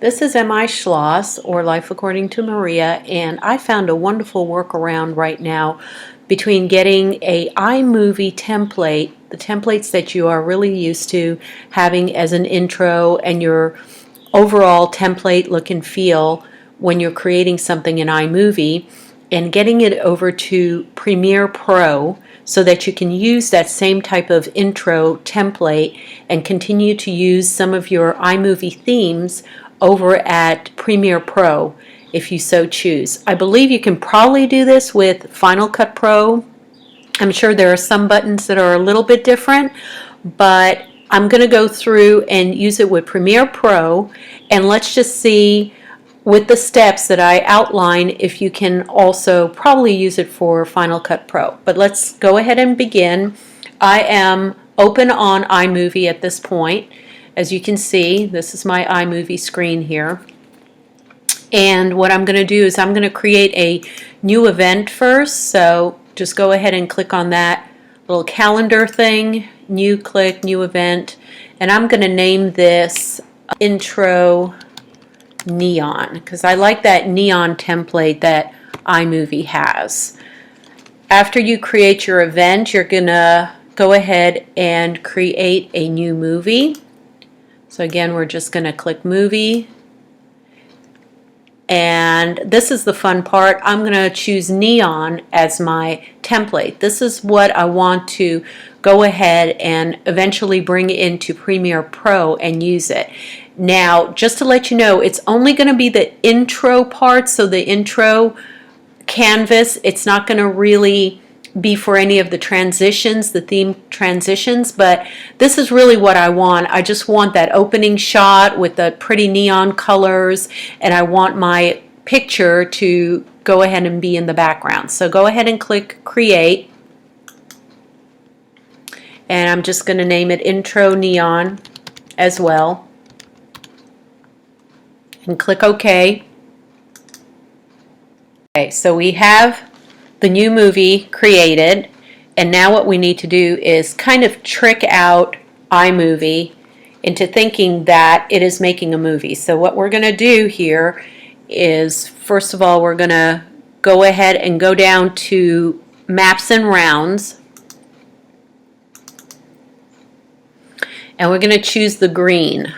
This is mischloss, or Life According to Maria, and I found a wonderful workaround right now between getting a iMovie template, the templates that you are really used to having as an intro, and your overall template look and feel when you're creating something in iMovie, and getting it over to Premiere Pro so that you can use that same type of intro template and continue to use some of your iMovie themes over at Premiere Pro if you so choose. I believe you can probably do this with Final Cut Pro. I'm sure there are some buttons that are a little bit different, but I'm going to go through and use it with Premiere Pro, and let's just see with the steps that I outline if you can also probably use it for Final Cut Pro. But let's go ahead and begin. I am open on iMovie at this point. As you can see, this is my iMovie screen here. And what I'm going to do is I'm going to create a new event first. So just go ahead and click on that little calendar thing, new, click, new event. And I'm going to name this Intro Neon, because I like that neon template that iMovie has. After you create your event, you're going to go ahead and create a new movie. So again, we're just going to click movie. And this is the fun part. I'm going to choose neon as my template. This is what I want to go ahead and eventually bring into Premiere Pro and use it. Now, just to let you know, it's only going to be the intro part, so the intro canvas. It's not going to really be for any of the transitions, the theme transitions, but this is really what I want. I just want that opening shot with the pretty neon colors, and I want my picture to go ahead and be in the background. So go ahead and click Create, and I'm just going to name it Intro Neon as well, and click OK. Okay, so we have the new movie created, and now what we need to do is kind of trick out iMovie into thinking that it is making a movie. So what we're going to do here is, first of all, we're going to go ahead and go down to Maps and Rounds, and we're going to choose the green.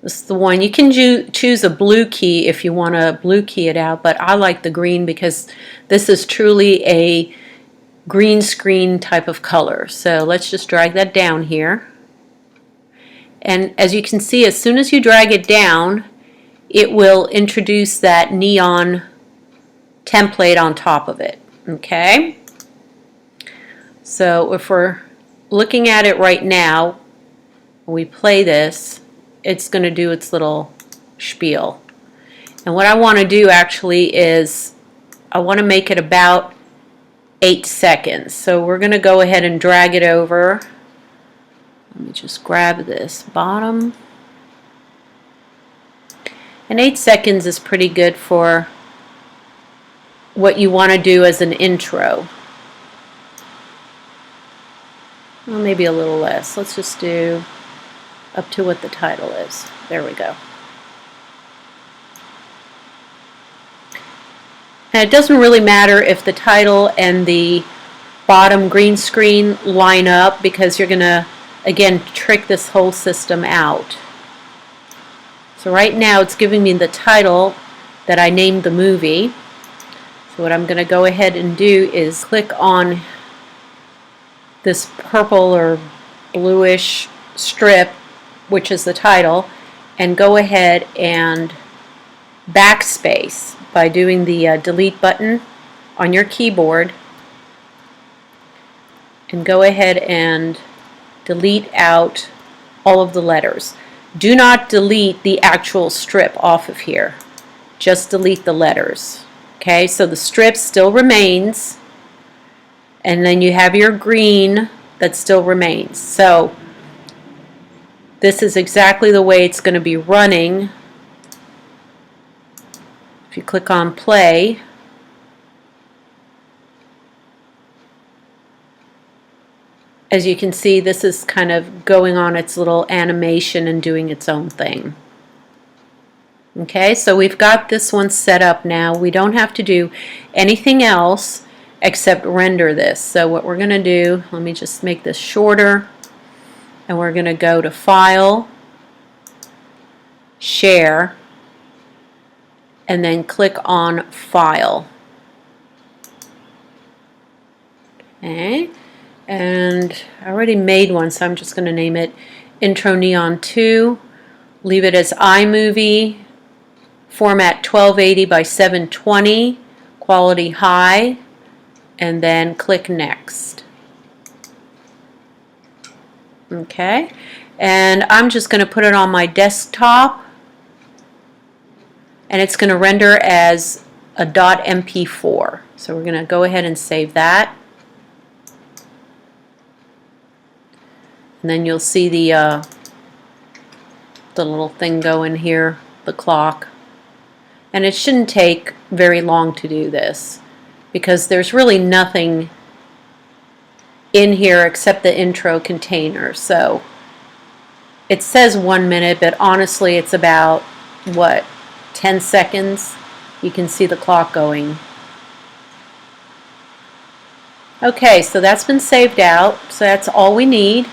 This is the one. You can choose a blue key if you want to blue key it out, but I like the green because this is truly a green screen type of color. So let's just drag that down here. And as you can see, as soon as you drag it down, it will introduce that neon template on top of it. Okay? So if we're looking at it right now, when we play this, it's going to do its little spiel. And what I want to do actually is I want to make it about 8 seconds. So we're going to go ahead and drag it over. Let me just grab this bottom. And 8 seconds is pretty good for what you want to do as an intro. Well, maybe a little less. Let's just do up to what the title is. There we go. And it doesn't really matter if the title and the bottom green screen line up, because you're going to, again, trick this whole system out. So right now it's giving me the title that I named the movie. So what I'm going to go ahead and do is click on this purple or bluish strip, which is the title, and go ahead and backspace by doing the delete button on your keyboard, and go ahead and delete out all of the letters. Do not delete the actual strip off of here. Just delete the letters. Okay, so the strip still remains, and then you have your green that still remains. So this is exactly the way it's going to be running. If you click on play, as you can see, this is kind of going on its little animation and doing its own thing. Okay, so we've got this one set up now. We don't have to do anything else except render this. So what we're going to do, let me just make this shorter, and we're going to go to File, Share, and then click on File. Okay, and I already made one, so I'm just going to name it Intro Neon 2. Leave it as iMovie, format 1280 by 720, quality high, and then click Next. Okay, and I'm just going to put it on my desktop, and it's going to render as a .mp4. So we're going to go ahead and save that. And then you'll see the little thing go in here, the clock. And it shouldn't take very long to do this because there's really nothing in here except the intro container. So it says 1 minute, but honestly it's about, what, 10 seconds? You can see the clock going. Okay, so that's been saved out. So that's all we need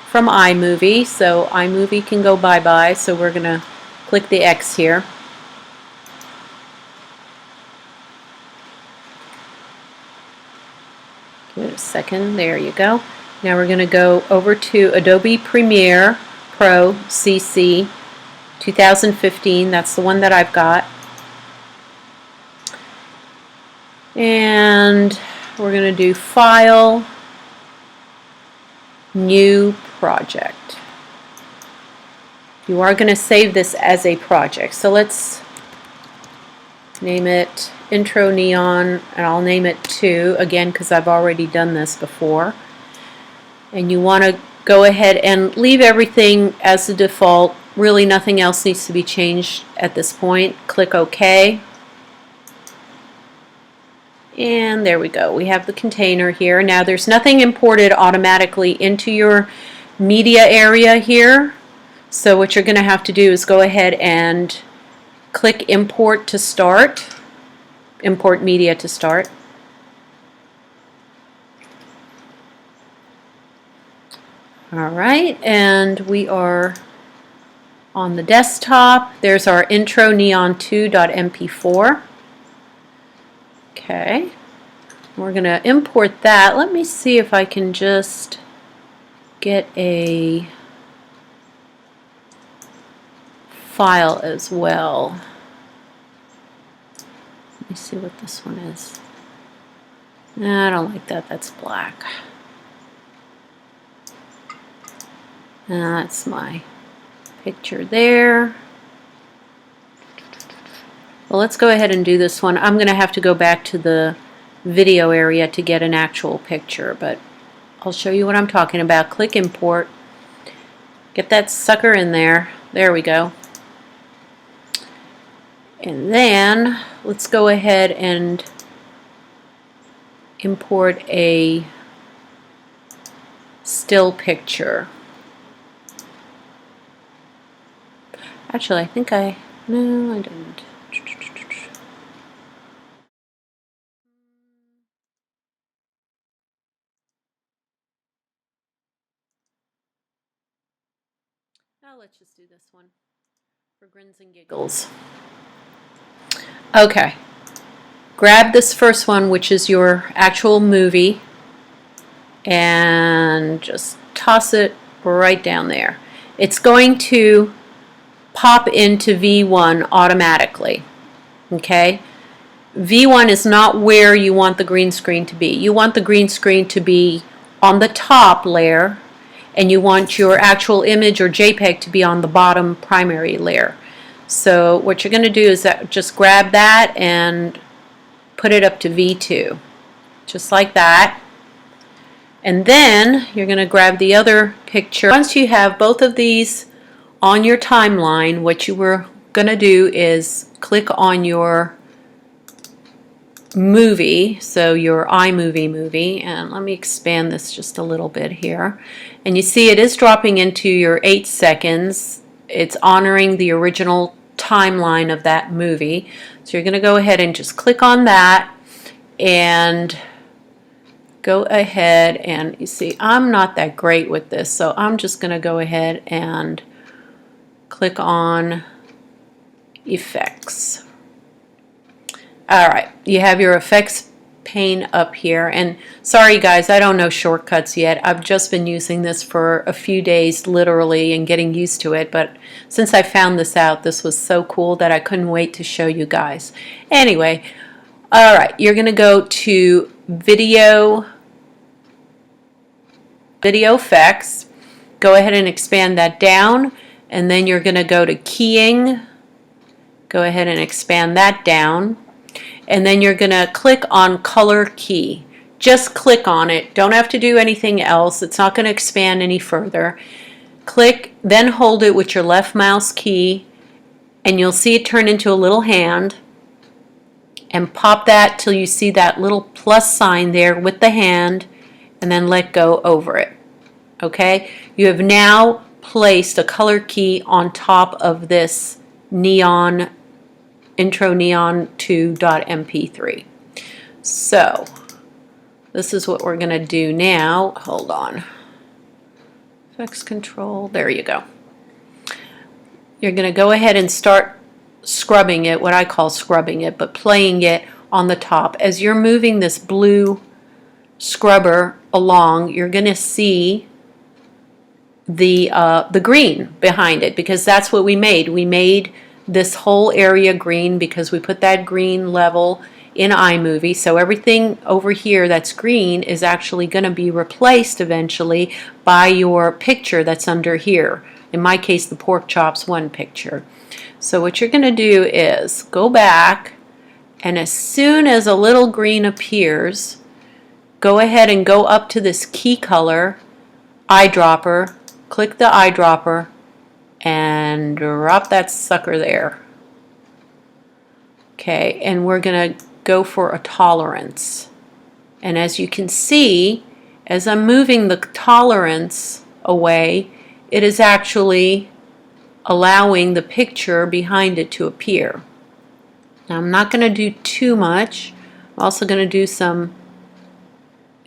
from iMovie. So iMovie can go bye-bye. So we're going to click the X here. Give it a second. There you go. Now we're going to go over to Adobe Premiere Pro CC 2015. That's the one that I've got. And we're going to do File, New Project. You are going to save this as a project. So let's name it Intro Neon, and I'll name it 2 again because I've already done this before. And you want to go ahead and leave everything as the default. Really nothing else needs to be changed at this point. Click OK. And there we go. We have the container here. Now there's nothing imported automatically into your media area here. So what you're going to have to do is go ahead and click Import to start. Import media to start. Alright, and we are on the desktop. There's our intro neon2.mp4. Okay, we're going to import that. Let me see if I can just get a file as well. Let me see what this one is. I don't like that. That's black. That's my picture there. Well, let's go ahead and do this one. I'm going to have to go back to the video area to get an actual picture, but I'll show you what I'm talking about. Click Import. Get that sucker in there. There we go. And then let's go ahead and import a still picture. Actually, I think no, I didn't. Now let's just do this one for grins and giggles. Okay. Grab this first one, which is your actual movie, and just toss it right down there. It's going to pop into V1 automatically. Okay? V1 is not where you want the green screen to be. You want the green screen to be on the top layer, and you want your actual image or JPEG to be on the bottom primary layer. So what you're going to do is just grab that and put it up to V2, just like that. And then you're going to grab the other picture. Once you have both of these on your timeline, what you were going to do is click on your movie, so your iMovie movie, and let me expand this just a little bit here. And you see it is dropping into your 8 seconds. It's honoring the original timeline of that movie. So you're going to go ahead and just click on that and go ahead and, you see, I'm not that great with this, so I'm just going to go ahead and click on Effects. Alright, you have your effects pane up here, and sorry guys, I don't know shortcuts yet. I've just been using this for a few days literally and getting used to it, but since I found this out, this was so cool that I couldn't wait to show you guys. Anyway, alright, you're going to go to Video Effects, go ahead and expand that down, and then you're going to go to Keying, go ahead and expand that down. And then you're going to click on Color Key. Just click on it. Don't have to do anything else. It's not going to expand any further. Click, then hold it with your left mouse key, and you'll see it turn into a little hand. And pop that till you see that little plus sign there with the hand, and then let go over it. Okay? You have now placed a color key on top of this neon intro neon 2.mp3. So this is what we're going to do now. Hold on. Effects control. There you go. You're going to go ahead and start scrubbing it, what I call scrubbing it, but playing it on the top. As you're moving this blue scrubber along, you're going to see the green behind it, because that's what we made. We made this whole area green because we put that green level in iMovie. So everything over here that's green is actually going to be replaced eventually by your picture that's under here. In my case, the pork chops one picture. So what you're going to do is go back, and as soon as a little green appears, go ahead and go up to this key color eyedropper, click the eyedropper, and drop that sucker there. Okay, and we're going to go for a tolerance. And as you can see, as I'm moving the tolerance away, it is actually allowing the picture behind it to appear. Now I'm not going to do too much. I'm also going to do some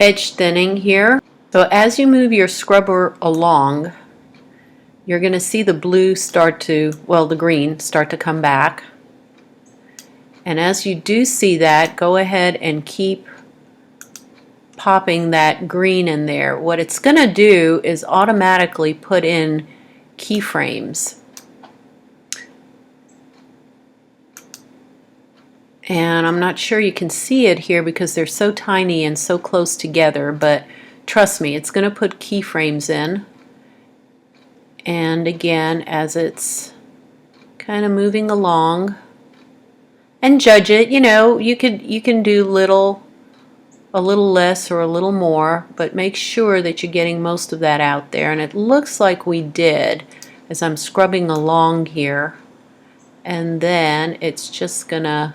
edge thinning here. So as you move your scrubber along, you're going to see the blue start to, well, the green start to come back. And as you do see that, go ahead and keep popping that green in there. What it's going to do is automatically put in keyframes. And I'm not sure you can see it here because they're so tiny and so close together, but trust me, it's going to put keyframes in. And again, as it's kind of moving along, and judge it, you know, you can do a little less or a little more, but make sure that you're getting most of that out there. And it looks like we did as I'm scrubbing along here. And then it's just gonna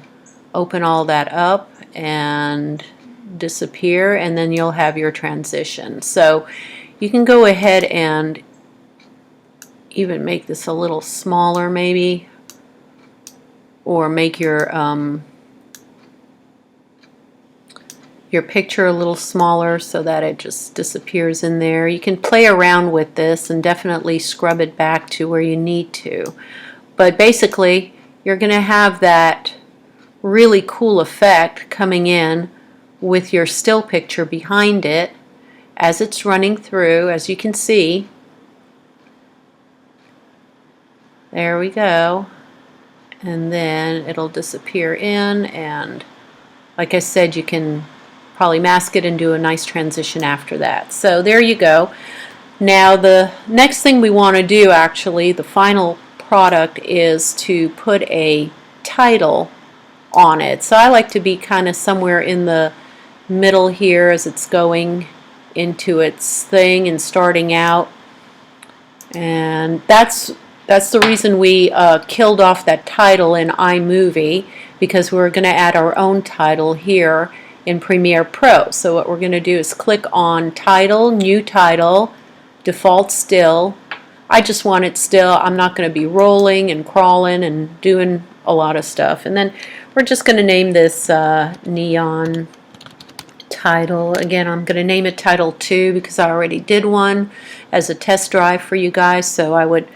open all that up and disappear, and then you'll have your transition. So you can go ahead and even make this a little smaller maybe, or make your picture a little smaller so that it just disappears in there. You can play around with this and definitely scrub it back to where you need to. But basically, you're going to have that really cool effect coming in with your still picture behind it as it's running through, as you can see. There we go. And then it'll disappear in, and like I said, you can probably mask it and do a nice transition after that. So there you go. Now the next thing we want to do, actually, the final product, is to put a title on it. So I like to be kind of somewhere in the middle here as it's going into its thing and starting out. And that's the reason we killed off that title in iMovie, because we're going to add our own title here in Premiere Pro. So what we're going to do is click on Title, New Title, Default Still, I just want it still. I'm not going to be rolling and crawling and doing a lot of stuff. And then we're just going to name this neon title. Again, I'm going to name it Title 2 because I already did one as a test drive for you guys, so I would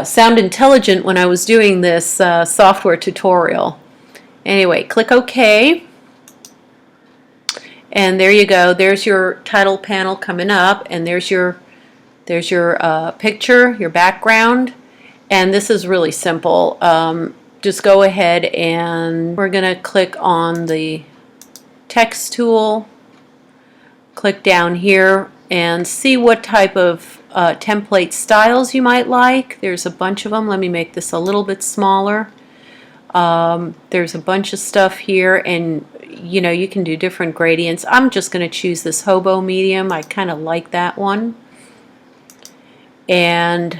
sound intelligent when I was doing this software tutorial. Anyway, click OK. And there you go. There's your title panel coming up, and there's your picture, your background. And this is really simple. Just go ahead and we're going to click on the text tool, click down here and see what type of template styles you might like. There's a bunch of them. Let me make this a little bit smaller. There's a bunch of stuff here, and you know, you can do different gradients. I'm just going to choose this hobo medium. I kind of like that one. And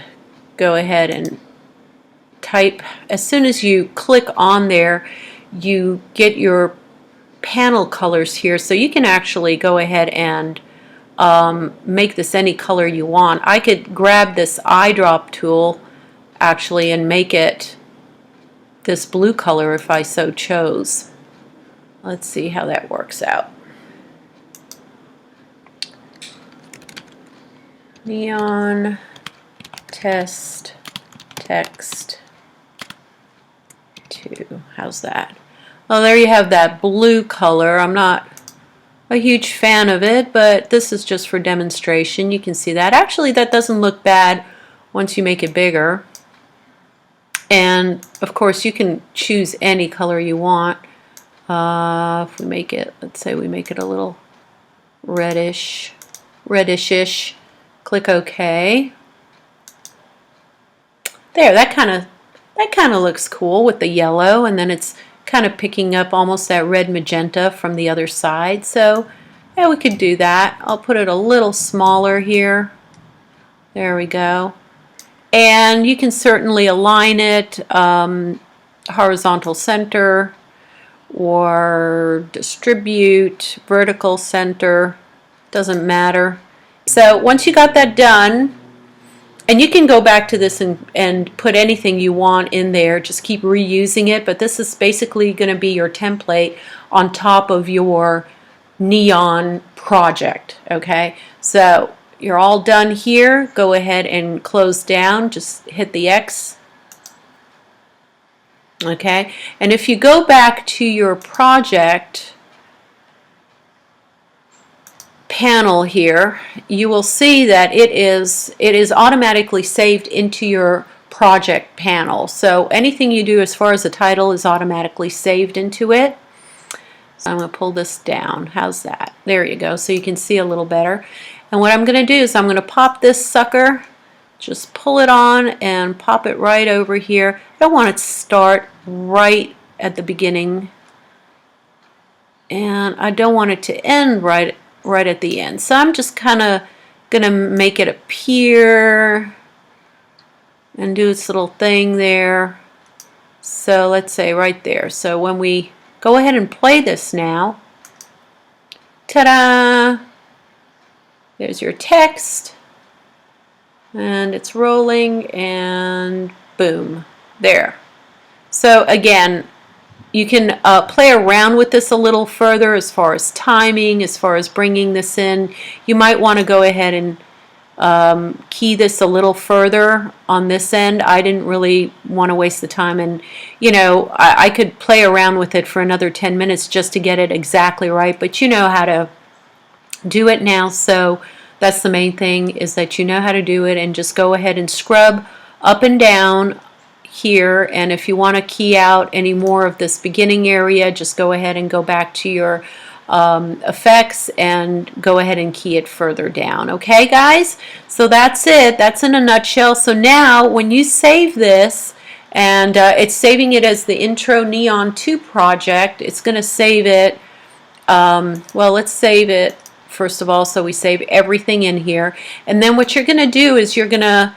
go ahead and type. As soon as you click on there, you get your panel colors here, so you can actually go ahead and make this any color you want. I could grab this eyedrop tool actually and make it this blue color if I so chose. Let's see how that works out. Neon test text 2. How's that? Well, there you have that blue color. I'm not a huge fan of it, but this is just for demonstration. You can see that. Actually, that doesn't look bad once you make it bigger. And of course, you can choose any color you want. If we make it, let's say we make it a little reddish-ish, click OK. There, that kind of looks cool with the yellow, and then it's kind of picking up almost that red magenta from the other side. So yeah, we could do that. I'll put it a little smaller here. There we go. And you can certainly align it horizontal center or distribute vertical center, doesn't matter. So once you got that done, and you can go back to this and put anything you want in there, just keep reusing it, but this is basically going to be your template on top of your neon project, okay? So you're all done here. Go ahead and close down, just hit the X, okay? And if you go back to your project panel here, you will see that it is automatically saved into your project panel. So anything you do as far as the title is automatically saved into it. So I'm going to pull this down. How's that? There you go. So you can see a little better. And what I'm going to do is I'm going to pop this sucker, just pull it on and pop it right over here. I don't want it to start right at the beginning, and I don't want it to end right at the end. So I'm just kind of going to make it appear and do its little thing there. So let's say right there. So when we go ahead and play this now, ta-da! There's your text, and it's rolling, and boom, there. So again, you can play around with this a little further as far as timing, as far as bringing this in. You might want to go ahead and key this a little further on this end. I didn't really want to waste the time, and you know, I could play around with it for another 10 minutes just to get it exactly right, but you know how to do it now. So that's the main thing, is that you know how to do it, and just go ahead and scrub up and down here. And if you want to key out any more of this beginning area, just go ahead and go back to your effects and go ahead and key it further down. Okay guys, so that's it. That's in a nutshell. So now when you save this, and it's saving it as the Intro Neon 2 project, it's going to save it, well, let's save it first of all, so we save everything in here. And then what you're going to do is you're going to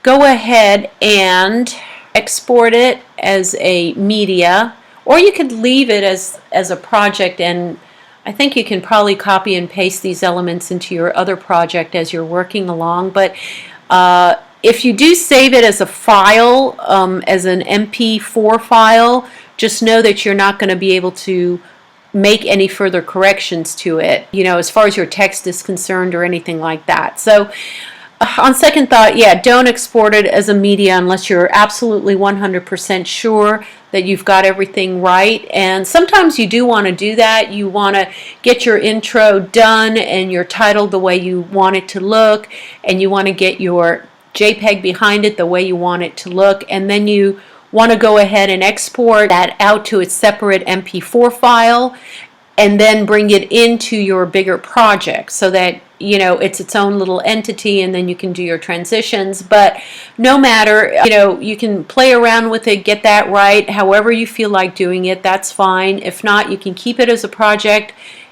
go ahead and export it as a media, or you could leave it as a project, and I think you can probably copy and paste these elements into your other project as you're working along. But if you do save it as a file, as an MP4 file, just know that you're not going to be able to make any further corrections to it, you know, as far as your text is concerned or anything like that. So on second thought, yeah, don't export it as a media unless you're absolutely 100% sure that you've got everything right. And sometimes you do want to do that. You want to get your intro done and your title the way you want it to look, and you want to get your JPEG behind it the way you want it to look, and then you want to go ahead and export that out to its separate MP4 file and then bring it into your bigger project so that, you know, it's its own little entity, and then you can do your transitions. But no matter, you know, you can play around with it, get that right, however you feel like doing it, that's fine. If not, you can keep it as a project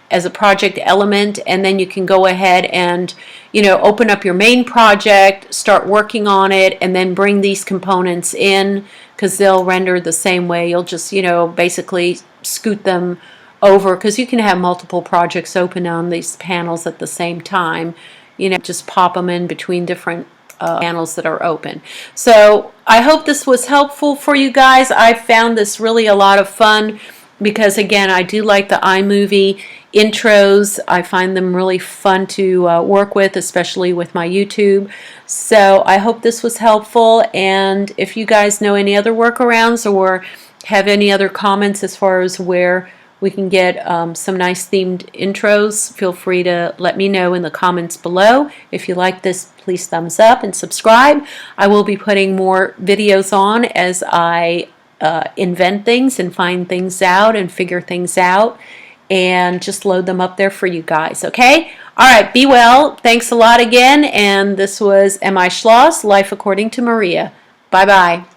element, and then you can go ahead and, you know, open up your main project, start working on it, and then bring these components in, because they'll render the same way. You'll just, you know, basically scoot them over, because you can have multiple projects open on these panels at the same time. You know, just pop them in between different panels that are open. So I hope this was helpful for you guys. I found this really a lot of fun because, again, I do like the iMovie intros. I find them really fun to work with, especially with my YouTube. So I hope this was helpful, and if you guys know any other workarounds or have any other comments as far as where we can get some nice themed intros, feel free to let me know in the comments below. If you like this, please thumbs up and subscribe. I will be putting more videos on as I invent things and find things out and figure things out, and just load them up there for you guys, okay? All right, be well. Thanks a lot again, and this was mischloss, Life According to Maria. Bye-bye.